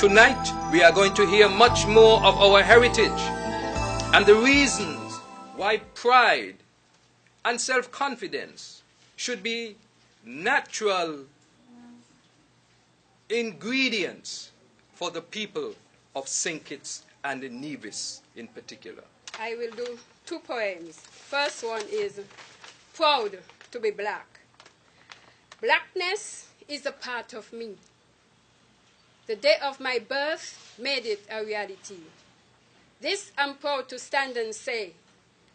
Tonight, we are going to hear much more of our heritage and the reasons why pride and self-confidence should be natural ingredients for the people of St. Kitts and Nevis in particular. I will do 2 poems. First one is Proud to be Black. Blackness is a part of me. The day of my birth made it a reality. This I'm proud to stand and say,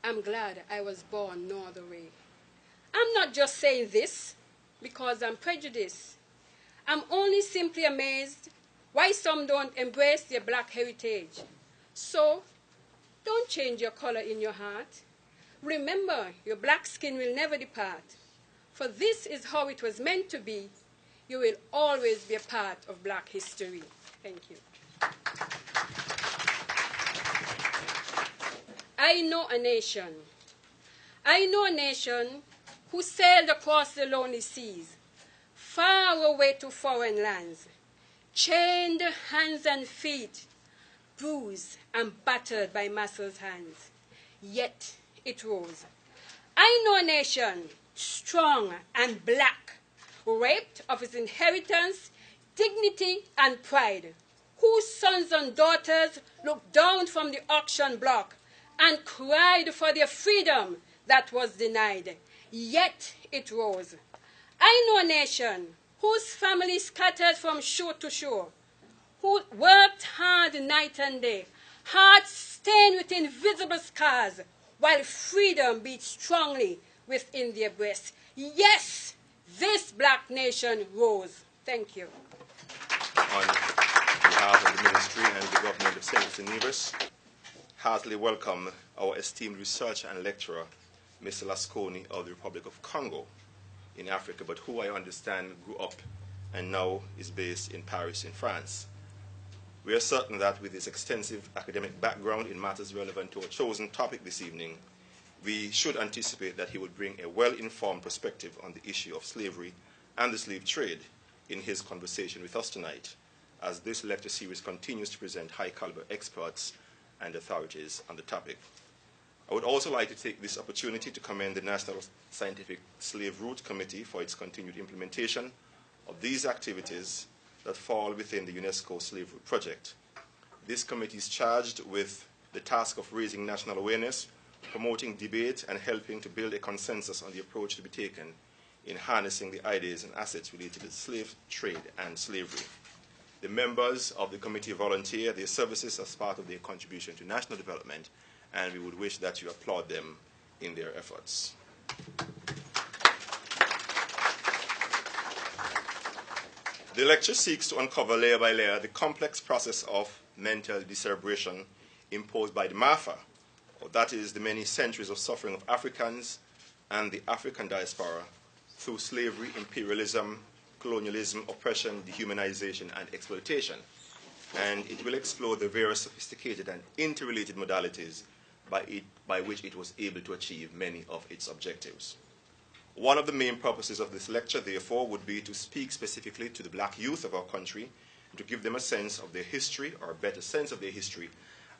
I'm glad I was born no other way. I'm not just saying this because I'm prejudiced. I'm only simply amazed why some don't embrace their black heritage. So, don't change your color in your heart. Remember, your black skin will never depart. For this is how it was meant to be. You will always be a part of black history. Thank you. I know a nation. I know a nation who sailed across the lonely seas, far away to foreign lands, chained hands and feet, bruised and battered by master's hands. Yet it rose. I know a nation strong and black, raped of its inheritance, dignity and pride, whose sons and daughters looked down from the auction block and cried for their freedom that was denied. Yet it rose. I know a nation whose family scattered from shore to shore, who worked hard night and day, hearts stained with invisible scars, while freedom beat strongly within their breasts. Yes, this black nation rose. Thank you. On behalf of the Ministry and the Government of St. Kitts and Nevis, heartily welcome our esteemed researcher and lecturer, Mr. Lasconi of the Republic of Congo in Africa, but who I understand grew up and now is based in Paris in France. We are certain that with his extensive academic background in matters relevant to our chosen topic this evening, we should anticipate that he will bring a well-informed perspective on the issue of slavery and the slave trade in his conversation with us tonight, as this lecture series continues to present high-caliber experts and authorities on the topic. I would also like to take this opportunity to commend the National Scientific Slave Route Committee for its continued implementation of these activities that fall within the UNESCO Slave Route Project. This committee is charged with the task of raising national awareness, promoting debate, and helping to build a consensus on the approach to be taken in harnessing the ideas and assets related to the slave trade and slavery. The members of the committee volunteer their services as part of their contribution to national development, and we would wish that you applaud them in their efforts. The lecture seeks to uncover layer by layer the complex process of mental decerebration imposed by the MAFA, or that is the many centuries of suffering of Africans and the African diaspora through slavery, imperialism, colonialism, oppression, dehumanization, and exploitation. And it will explore the various sophisticated and interrelated modalities by which it was able to achieve many of its objectives. One of the main purposes of this lecture, therefore, would be to speak specifically to the black youth of our country, and to give them a sense of their history, or a better sense of their history,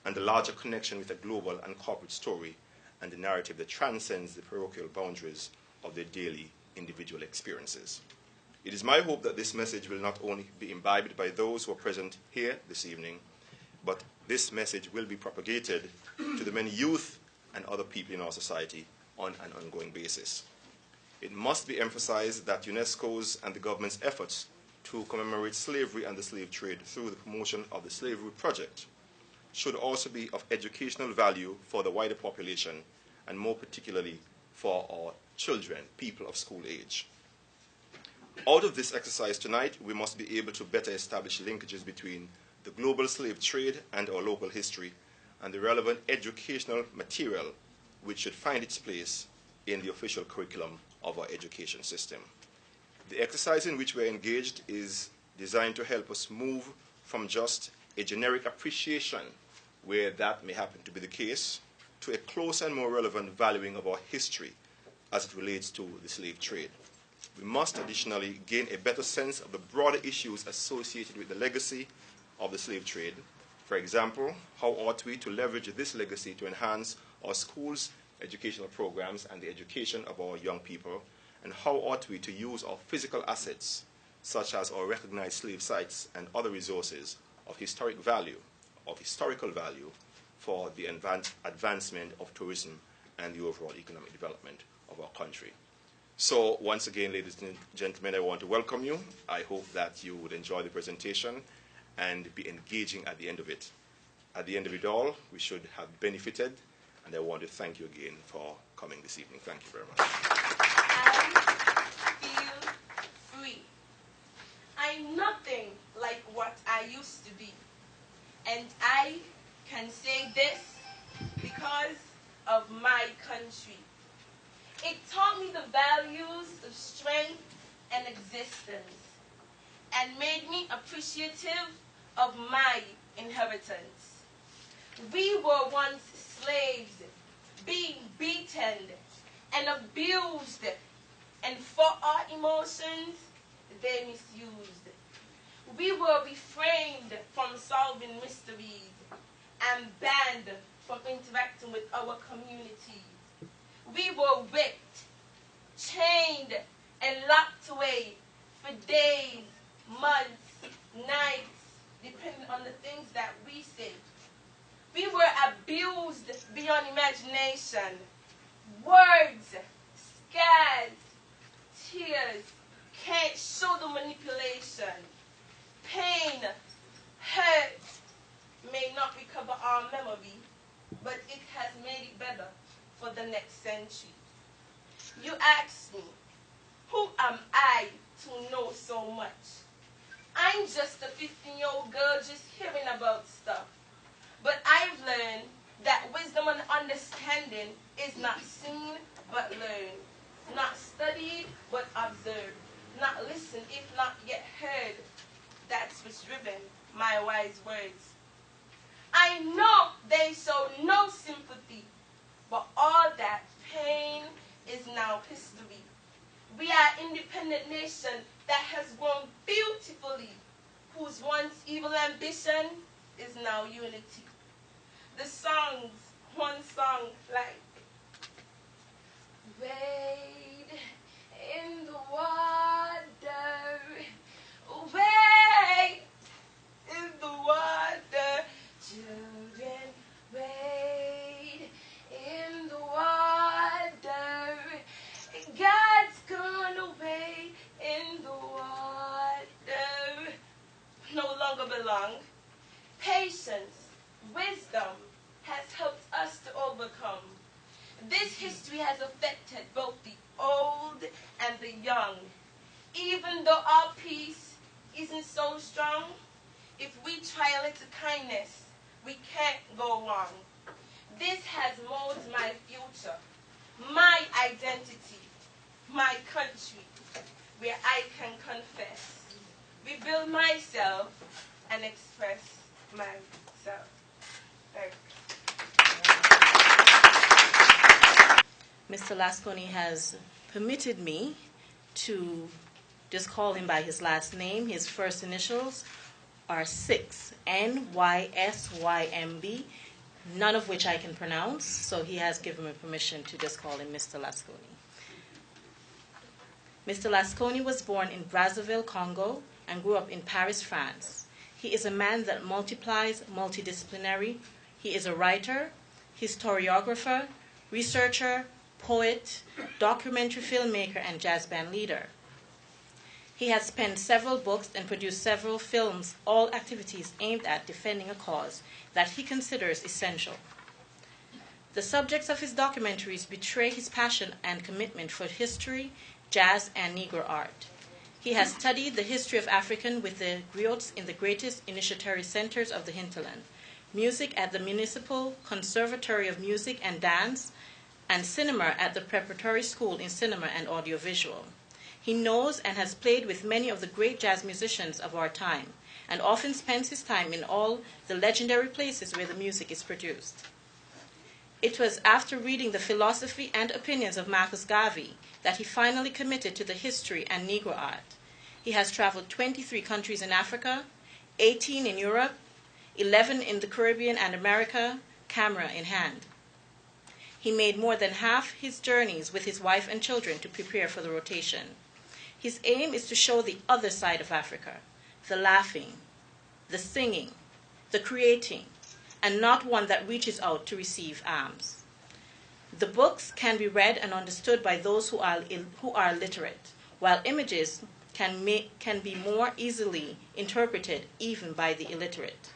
and the larger connection with a global and corporate story, and the narrative that transcends the parochial boundaries of their daily individual experiences. It is my hope that this message will not only be imbibed by those who are present here this evening, but this message will be propagated to the many youth and other people in our society on an ongoing basis. It must be emphasized that UNESCO's and the government's efforts to commemorate slavery and the slave trade through the promotion of the Slave Route Project should also be of educational value for the wider population, and more particularly for our children, people of school age. Out of this exercise tonight, we must be able to better establish linkages between the global slave trade and our local history, and the relevant educational material which should find its place in the official curriculum of our education system. The exercise in which we're engaged is designed to help us move from just a generic appreciation, where that may happen to be the case, to a closer and more relevant valuing of our history as it relates to the slave trade. We must additionally gain a better sense of the broader issues associated with the legacy of the slave trade. For example, how ought we to leverage this legacy to enhance our schools' educational programs and the education of our young people, and how ought we to use our physical assets, such as our recognized slave sites and other resources of historical value, for the advancement of tourism and the overall economic development of our country. So once again, ladies and gentlemen, I want to welcome you. I hope that you would enjoy the presentation and be engaging at the end of it. At the end of it all, we should have benefited, and I want to thank you again for coming this evening. Thank you very much. I feel free. I'm nothing like what I used to be. And I can say this because of my country. It taught me the values of strength and existence and made me appreciative of my inheritance. We were once slaves, being beaten and abused, and for our emotions, they misused. We were refrained from solving mysteries and banned from interacting with our communities. We were whipped, chained, and locked away for days, months, nights, depending on the things that we say. We were abused beyond imagination. Words, scars, tears can't show the manipulation. Pain, hurt may not recover our memory, but it has made it better for the next century. You ask me, who am I to know so much? I'm just a 15-year-old girl just hearing about stuff. But I've learned that wisdom and understanding is not seen but learned, not studied but observed, not listened if not yet heard. That's what's driven my wise words. I know they show no sympathy, but all that pain is now history. We are an independent nation that has grown beautifully, whose once evil ambition is now unity. The songs, one song like, wade in the water, wade in the water, children, wade in the water, God's gonna wade in the water. No longer belong. Patience, wisdom has helped us to overcome. This history has affected both the old and the young. Even though our peace isn't so strong, if we try a little kindness, we can't go wrong. This has molded my future, my identity, my country, where I can confess, rebuild myself, and express myself. Thank you. Mr. Lasconi has permitted me to just call him by his last name. His first initials are 6, NYSYMB, none of which I can pronounce, so he has given me permission to just call him Mr. Lasconi. Mr. Lasconi was born in Brazzaville, Congo, and grew up in Paris, France. He is a man that multiplies, multidisciplinary. He is a writer, historiographer, researcher, poet, documentary filmmaker, and jazz band leader. He has penned several books and produced several films, all activities aimed at defending a cause that he considers essential. The subjects of his documentaries betray his passion and commitment for history, jazz, and Negro art. He has studied the history of African with the griots in the greatest initiatory centers of the hinterland, music at the Municipal Conservatory of Music and Dance, and cinema at the Preparatory School in Cinema and Audiovisual. He knows and has played with many of the great jazz musicians of our time, and often spends his time in all the legendary places where the music is produced. It was after reading the philosophy and opinions of Marcus Garvey that he finally committed to the history and Negro art. He has traveled 23 countries in Africa, 18 in Europe, 11 in the Caribbean and America, camera in hand. He made more than half his journeys with his wife and children to prepare for the rotation. His aim is to show the other side of Africa, the laughing, the singing, the creating, and not one that reaches out to receive alms. The books can be read and understood by those who are literate, while images can be more easily interpreted even by the illiterate.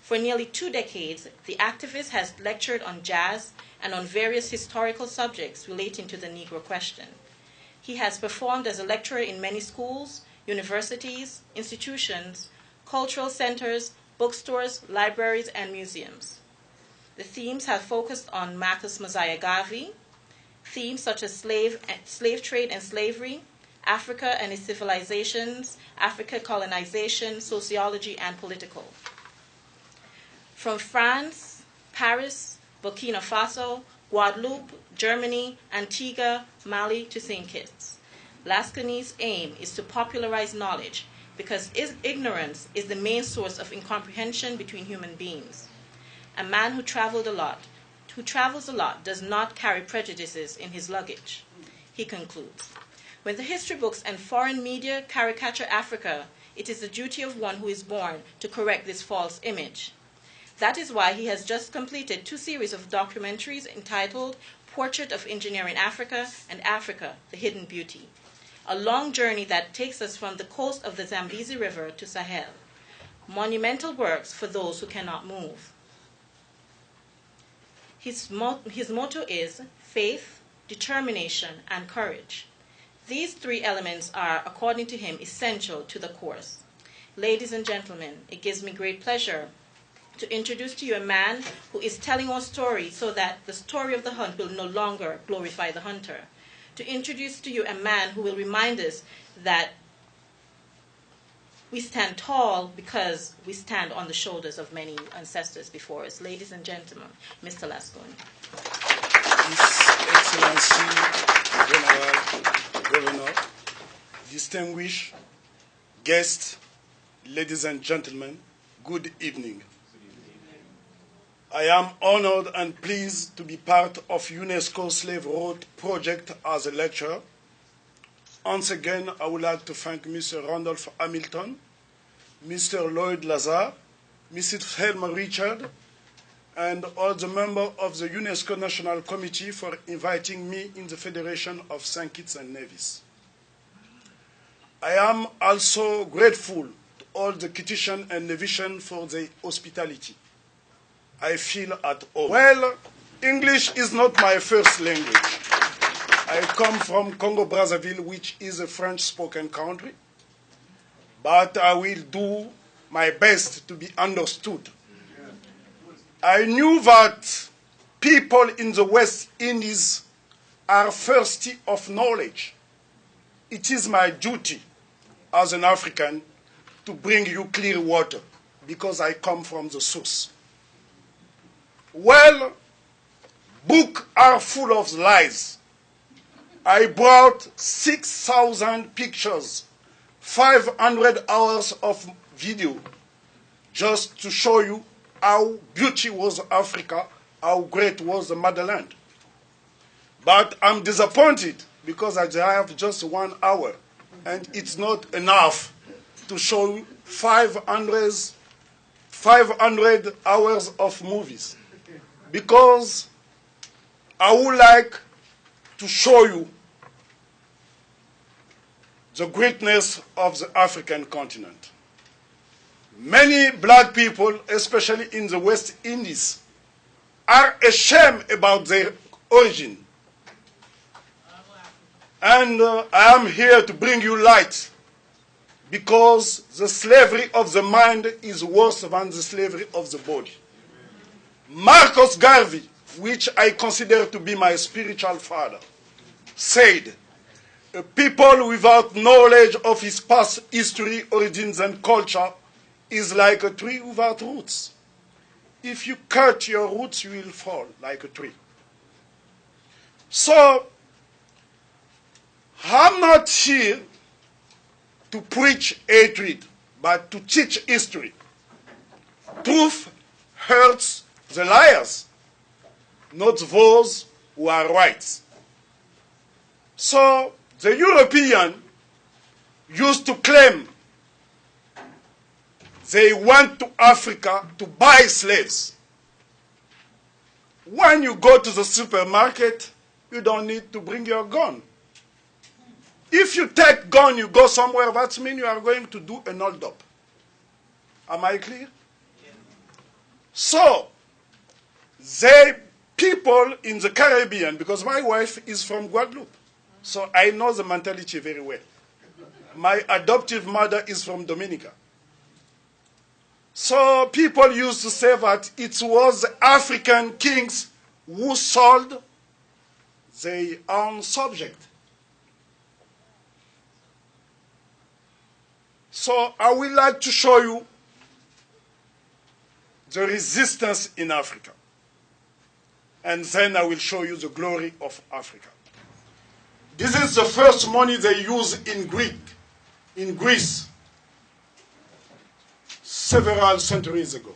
For nearly 2 decades, the activist has lectured on jazz and on various historical subjects relating to the Negro question. He has performed as a lecturer in many schools, universities, institutions, cultural centers, bookstores, libraries, and museums. The themes have focused on Marcus Mosiah Garvey, themes such as slave trade and slavery, Africa and its civilizations, Africa colonization, sociology, and political. From France, Paris, Burkina Faso, Guadeloupe, Germany, Antigua, Mali to St. Kitts, Lascani's aim is to popularize knowledge because ignorance is the main source of incomprehension between human beings. A man who travels a lot does not carry prejudices in his luggage. He concludes, when the history books and foreign media caricature Africa, it is the duty of one who is born to correct this false image. That is why he has just completed 2 series of documentaries entitled Portrait of Engineering Africa and Africa, the Hidden Beauty, a long journey that takes us from the coast of the Zambezi River to Sahel, monumental works for those who cannot move. His motto is faith, determination, and courage. These 3 elements are, according to him, essential to the course. Ladies and gentlemen, it gives me great pleasure to introduce to you a man who is telling our story so that the story of the hunt will no longer glorify the hunter. To introduce to you a man who will remind us that we stand tall because we stand on the shoulders of many ancestors before us. Ladies and gentlemen, Mr. Lasconi. His Excellency, Governor, distinguished guests, ladies and gentlemen, good evening. I am honored and pleased to be part of UNESCO Slave Road project as a lecturer. Once again, I would like to thank Mr. Randolph Hamilton, Mr. Lloyd Lazar, Mrs. Helma Richard, and all the members of the UNESCO National Committee for inviting me in the Federation of St. Kitts and Nevis. I am also grateful to all the Kittitian and Nevisian for their hospitality. I feel at home. Well, English is not my first language. I come from Congo-Brazzaville, which is a French-spoken country, but I will do my best to be understood. I knew that people in the West Indies are thirsty of knowledge. It is my duty as an African to bring you clear water because I come from the source. Well, books are full of lies. I brought 6,000 pictures, 500 hours of video, just to show you how beautiful was Africa, how great was the motherland. But I'm disappointed because I have just 1 hour, and it's not enough to show you 500 hours of movies. Because I would like to show you the greatness of the African continent. Many black people, especially in the West Indies, are ashamed about their origin. And I am here to bring you light because the slavery of the mind is worse than the slavery of the body. Marcus Garvey, which I consider to be my spiritual father, said, a people without knowledge of his past history, origins, and culture is like a tree without roots. If you cut your roots, you will fall like a tree. So, I'm not here to preach hatred, but to teach history. Truth hurts the liars, not those who are right. So the European used to claim they went to Africa to buy slaves. When you go to the supermarket, you don't need to bring your gun. If you take gun, you go somewhere, that means you are going to do an hold-up. Am I clear? Yeah. So, the people in the Caribbean, because my wife is from Guadeloupe, so I know the mentality very well. My adoptive mother is from Dominica. So people used to say that it was the African kings who sold their own subject. So I would like to show you the resistance in Africa. And then I will show you the glory of Africa. This is the first money they use in Greece, several centuries ago.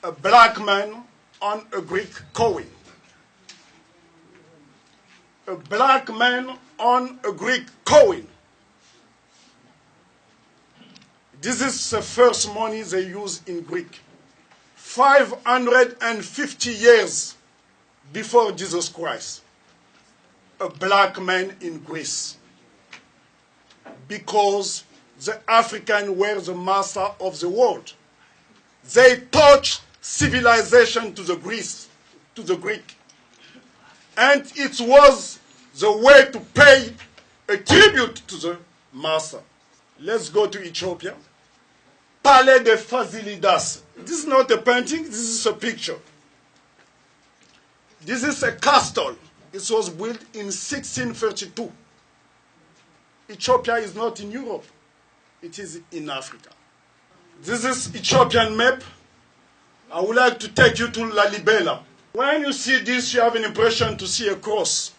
A black man on a Greek coin. A black man on a Greek coin. This is the first money they use in Greek. 550 years before Jesus Christ. A black man in Greece. Because the Africans were the master of the world. They taught civilization to the Greek. And it was the way to pay a tribute to the master. Let's go to Ethiopia. Palais de Fasilidas. This is not a painting, this is a picture. This is a castle. It was built in 1632. Ethiopia is not in Europe. It is in Africa. This is Ethiopian map. I would like to take you to Lalibela. When you see this, you have an impression to see a cross.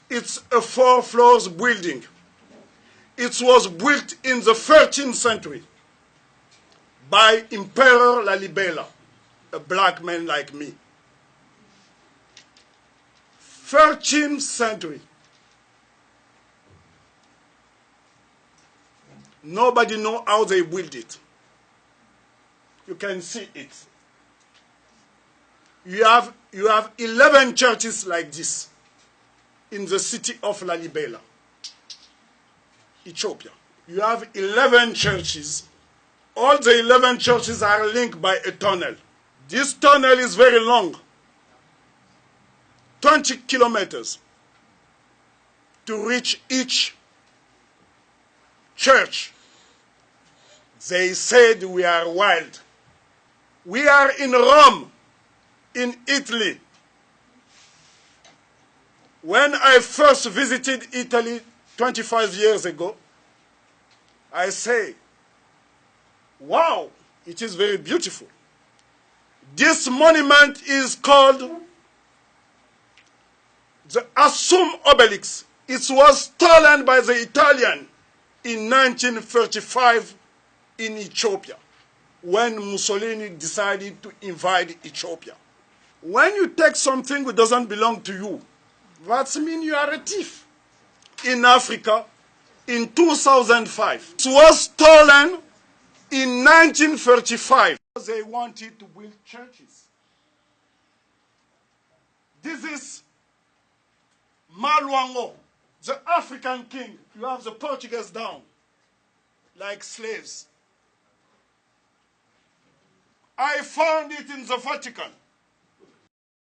It's a 4 floors building. It was built in the 13th century by Emperor Lalibela, a black man like me. 13th century. Nobody knows how they built it. You can see it. You have 11 churches like this in the city of Lalibela, Ethiopia. You have 11 churches. All the 11 churches are linked by a tunnel. This tunnel is very long, 20 kilometers, to reach each church. They said we are wild. We are in Rome, in Italy. When I first visited Italy 25 years ago, I say, wow, it is very beautiful. This monument is called the Assum Obelix. It was stolen by the Italian in 1935 in Ethiopia, when Mussolini decided to invade Ethiopia. When you take something that doesn't belong to you, that means you are a thief. In Africa, in 2005, it was stolen in 1935. They wanted to build churches. This is Maluango, the African king. You have the Portuguese down, like slaves. I found it in the Vatican.